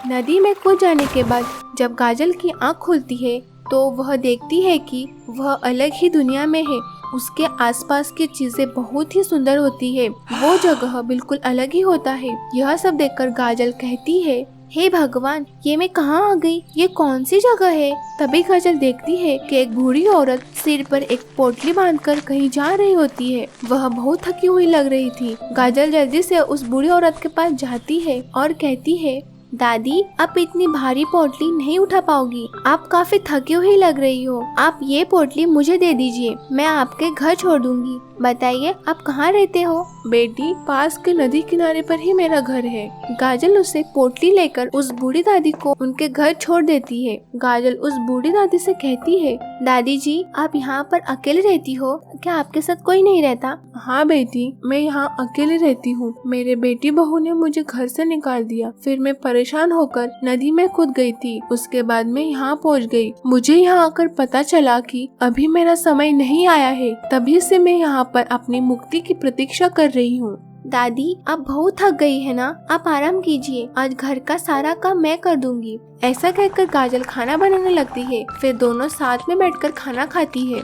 नदी में कूद जाने के बाद जब काजल की आँख खुलती है तो वह देखती है कि वह अलग ही दुनिया में है। उसके आसपास की चीजें बहुत ही सुंदर होती है, वो जगह बिल्कुल अलग ही होता है। यह सब देखकर काजल कहती है, हे भगवान, ये मैं कहाँ आ गई? ये कौन सी जगह है? तभी काजल देखती है कि एक बूढ़ी औरत सिर पर एक पोटली बांधकर कहीं जा रही होती है। वह बहुत थकी हुई लग रही थी। काजल जल्दी से उस बूढ़ी औरत के पास जाती है और कहती है, दादी, आप इतनी भारी पोटली नहीं उठा पाओगी। आप काफी थकी हुई लग रही हो। आप ये पोटली मुझे दे दीजिए, मैं आपके घर छोड़ दूंगी। बताइए, आप कहाँ रहते हो? बेटी, पास के नदी किनारे पर ही मेरा घर है। काजल उसे पोटली लेकर उस बूढ़ी दादी को उनके घर छोड़ देती है। काजल उस बूढ़ी दादी से कहती है, दादी जी, आप यहाँ पर अकेले रहती हो? क्या आपके साथ कोई नहीं रहता? हाँ बेटी, मैं यहाँ अकेले रहती हूँ। मेरे बेटी बहू ने मुझे घर से निकाल दिया। फिर मैं परेशान होकर नदी में कूद गई थी। उसके बाद मैं यहाँ पहुँच गई। मुझे यहाँ आकर पता चला कि अभी मेरा समय नहीं आया है। तभी से मैं यहाँ पर अपनी मुक्ति की प्रतीक्षा कर रही हूँ। दादी, आप बहुत थक गई है ना? आप आराम कीजिए, आज घर का सारा काम मैं कर दूंगी। ऐसा कहकर काजल खाना बनाने लगती है। फिर दोनों साथ में बैठकर खाना खाती है।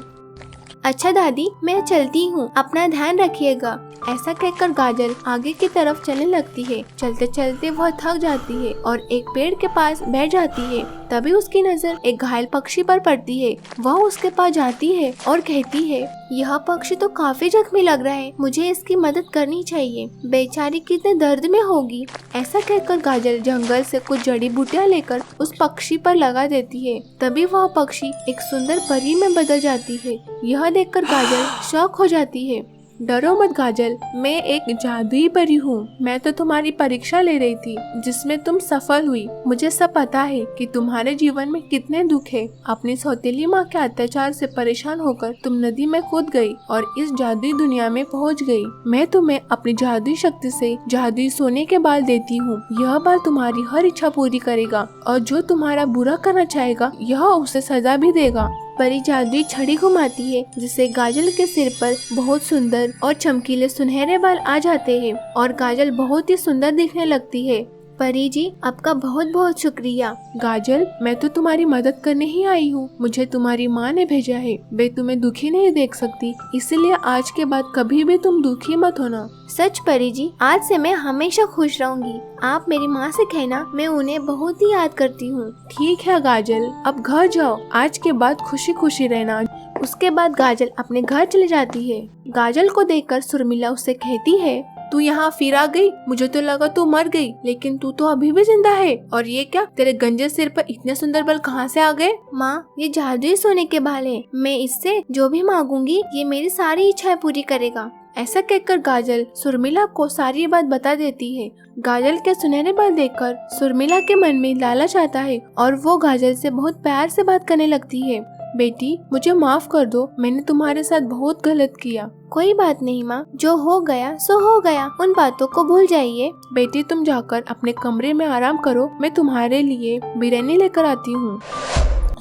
अच्छा दादी, मैं चलती हूँ, अपना ध्यान रखिएगा। ऐसा कहकर काजल आगे की तरफ चलने लगती है। चलते चलते वह थक जाती है और एक पेड़ के पास बैठ जाती है। तभी उसकी नजर एक घायल पक्षी पर पड़ती है। वह उसके पास जाती है और कहती है, यह पक्षी तो काफी जख्मी लग रहा है, मुझे इसकी मदद करनी चाहिए। बेचारी कितने दर्द में होगी। ऐसा कहकर काजल जंगल से कुछ जड़ी बूटियां लेकर उस पक्षी पर लगा देती है। तभी वह पक्षी एक सुंदर परी में बदल जाती है। यह देखकर काजल शॉक हो जाती है। डरो मत काजल, मैं एक जादुई परी हूँ। मैं तो तुम्हारी परीक्षा ले रही थी, जिसमें तुम सफल हुई। मुझे सब पता है कि तुम्हारे जीवन में कितने दुख है। अपनी सौतेली माँ के अत्याचार से परेशान होकर तुम नदी में कूद गई और इस जादुई दुनिया में पहुँच गई। मैं तुम्हें अपनी जादुई शक्ति से जादुई सोने के बाल देती हूँ। यह बाल तुम्हारी हर इच्छा पूरी करेगा और जो तुम्हारा बुरा करना चाहेगा, यह उसे सजा भी देगा। परी जादुई छड़ी घुमाती है, जिससे काजल के सिर पर बहुत सुंदर और चमकीले सुनहरे बाल आ जाते हैं और काजल बहुत ही सुंदर दिखने लगती है। परी जी, आपका बहुत बहुत शुक्रिया। काजल, मैं तो तुम्हारी मदद करने ही आई हूँ। मुझे तुम्हारी माँ ने भेजा है। मैं तुम्हें दुखी नहीं देख सकती, इसलिए आज के बाद कभी भी तुम दुखी मत होना। सच परी जी, आज से मैं हमेशा खुश रहूंगी। आप मेरी माँ से कहना, मैं उन्हें बहुत ही याद करती हूँ। ठीक है काजल, अब घर जाओ। आज के बाद खुशी खुशी रहना। उसके बाद काजल अपने घर चली जाती है। काजल को देखकर सुर्मिला उससे कहती है, तू यहाँ फिर आ गई? मुझे तो लगा तू मर गई, लेकिन तू तो अभी भी जिंदा है। और ये क्या, तेरे गंजे सिर पर इतने सुंदर बाल कहाँ से आ गए? माँ, ये जादुई सोने के बाल हैं। मैं इससे जो भी मांगूंगी, ये मेरी सारी इच्छाएं पूरी करेगा। ऐसा कहकर काजल सुर्मिला को सारी बात बता देती है। काजल के सुनहरे बाल देखकर सुर्मिला के मन में लालच आता है और वो काजल से बहुत प्यार से बात करने लगती है। बेटी, मुझे माफ कर दो, मैंने तुम्हारे साथ बहुत गलत किया। कोई बात नहीं माँ, जो हो गया सो हो गया, उन बातों को भूल जाइए। बेटी, तुम जाकर अपने कमरे में आराम करो, मैं तुम्हारे लिए बिरयानी लेकर आती हूँ।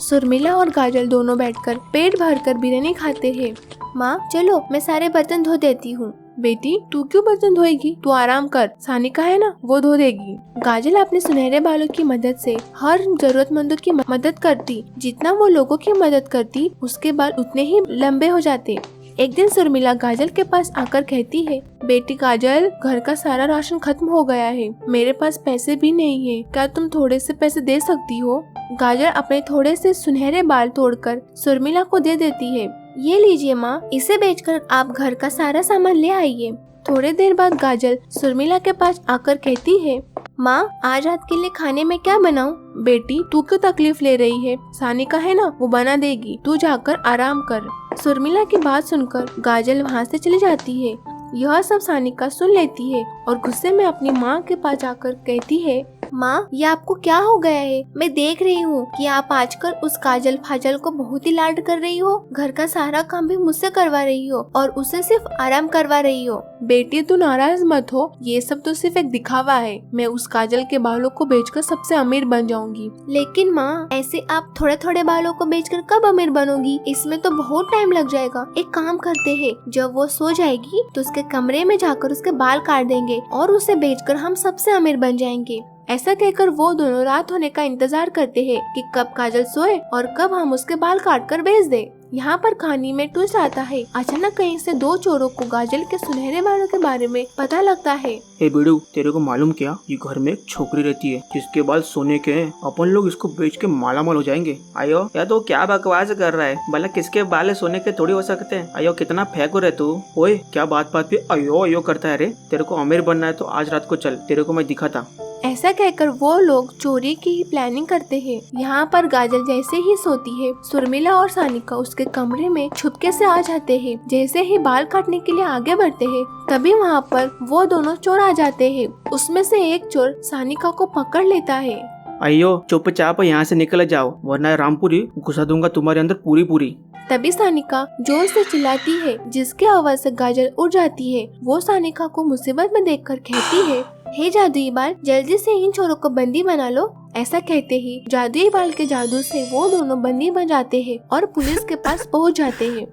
सुर्मिला और काजल दोनों बैठकर पेट भरकर बिरयानी खाते हैं। माँ चलो, मैं सारे बर्तन धो देती हूँ। बेटी, तू क्यों बर्तन धोएगी? तू आराम कर, सानिका है ना, वो धो देगी। काजल अपने सुनहरे बालों की मदद से हर जरूरतमंदों की मदद करती। जितना वो लोगों की मदद करती, उसके बाल उतने ही लंबे हो जाते। एक दिन सुर्मिला काजल के पास आकर कहती है, बेटी काजल, घर का सारा राशन खत्म हो गया है। मेरे पास पैसे भी नहीं है। क्या तुम थोड़े से पैसे दे सकती हो? काजल अपने थोड़े से सुनहरे बाल तोड़कर सुर्मिला को दे देती है। ये लीजिए माँ, इसे बेचकर आप घर का सारा सामान ले आइए। थोड़ी देर बाद काजल सुर्मिला के पास आकर कहती है, माँ, आज रात के लिए खाने में क्या बनाऊं? बेटी, तू क्यों तकलीफ ले रही है? सानिका है ना, वो बना देगी। तू जाकर आराम कर। सुर्मिला की बात सुनकर काजल वहाँ से चली जाती है। यह सब सानिका सुन लेती है और गुस्से में अपनी माँ के पास जाकर कहती है, माँ, ये आपको क्या हो गया है? मैं देख रही हूँ कि आप आजकल उस काजल फाजल को बहुत ही लाड कर रही हो। घर का सारा काम भी मुझसे करवा रही हो और उसे सिर्फ आराम करवा रही हो। बेटी, तू नाराज मत हो, ये सब तो सिर्फ एक दिखावा है। मैं उस काजल के बालों को बेचकर सबसे अमीर बन जाऊंगी। लेकिन माँ, ऐसे आप थोड़े थोड़े बालों को बेचकर कब अमीर बनोगी? इसमें तो बहुत टाइम लग जाएगा। एक काम करते हैं, जब वो सो जाएगी तो उसके कमरे में जाकर उसके बाल काट देंगे और उसे बेचकर हम सबसे अमीर बन जाएंगे। ऐसा कहकर वो दोनों रात होने का इंतजार करते हैं कि कब काजल सोए और कब हम उसके बाल काट कर बेच दे। यहाँ पर कहानी में ट्विस्ट आता है। अचानक कहीं से दो चोरों को काजल के सुनहरे बालों के बारे में पता लगता है। ए बेड़ू, तेरे को मालूम क्या, ये घर में एक छोकरी रहती है जिसके बाल सोने के हैं। अपन लोग इसको बेच के मालामाल हो जाएंगे। आयो या तो क्या बकवास कर रहा है, भला किसके बाल सोने के थोड़ी हो सकते हैं। आयो कितना फेंको रहे तू। ओए क्या बात पे अयो अयो करता है रे। तेरे को अमीर बनना है तो आज रात को चल, तेरे को मैं दिखाता। ऐसा कहकर वो लोग चोरी की ही प्लानिंग करते हैं। यहाँ पर काजल जैसे ही सोती है, सुर्मिला और सानिका उसके कमरे में छुपके से आ जाते हैं। जैसे ही बाल काटने के लिए आगे बढ़ते हैं, तभी वहाँ पर वो दोनों चोर आ जाते हैं। उसमें से एक चोर सानिका को पकड़ लेता है। अयो चुपचाप यहाँ से निकल जाओ, वरना रामपुरी घुसा दूंगा तुम्हारे अंदर पूरी पूरी। तभी सानिका जोर से चिल्लाती है, जिसकी आवाज से काजल उठ जाती है। वो सानिका को मुसीबत में देखकर कहती है, हे जादुई बाल, जल्दी से इन चोरों को बंदी बना लो। ऐसा कहते ही जादुई बाल के जादू से वो दोनों बंदी बन जाते हैं और पुलिस के पास पहुंच जाते हैं।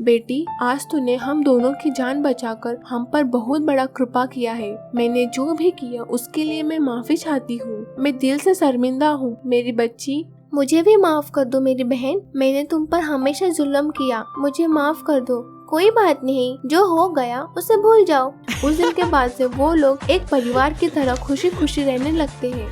बेटी, आज तूने हम दोनों की जान बचाकर हम पर बहुत बड़ा कृपा किया है। मैंने जो भी किया उसके लिए मैं माफी चाहती हूँ। मैं दिल से शर्मिंदा हूँ मेरी बच्ची। मुझे भी माफ कर दो मेरी बहन, मैंने तुम पर हमेशा जुल्म किया, मुझे माफ कर दो। कोई बात नहीं, जो हो गया उसे भूल जाओ। उस दिन के बाद से वो लोग एक परिवार की तरह खुशी खुशी रहने लगते हैं।